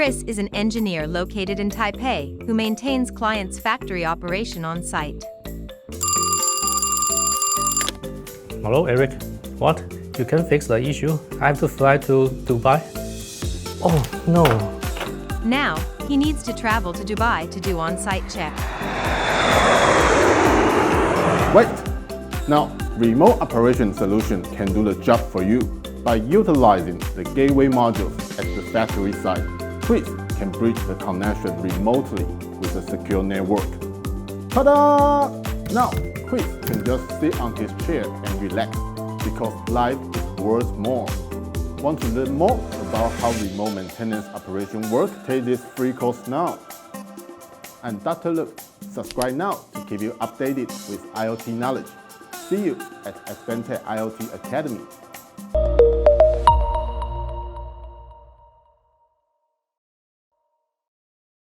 Chris is an engineer located in Taipei who maintains clients' factory operation on site. Hello, Eric. What? You can fix the issue? I have to fly to Dubai? Oh, no. Now, he needs to travel to Dubai to do on-site check. Wait! Now, remote operation solution can do the job for you. By utilizing the gateway modules at the factory site, Chris can bridge the connection remotely with a secure network. Ta-da! Now, Chris can just sit on his chair and relax because life is worth more. Want to learn more about how remote maintenance operation works? Take this free course now. I'm Dr. Luke. Subscribe now to keep you updated with IoT knowledge. See you at Advantech IoT Academy.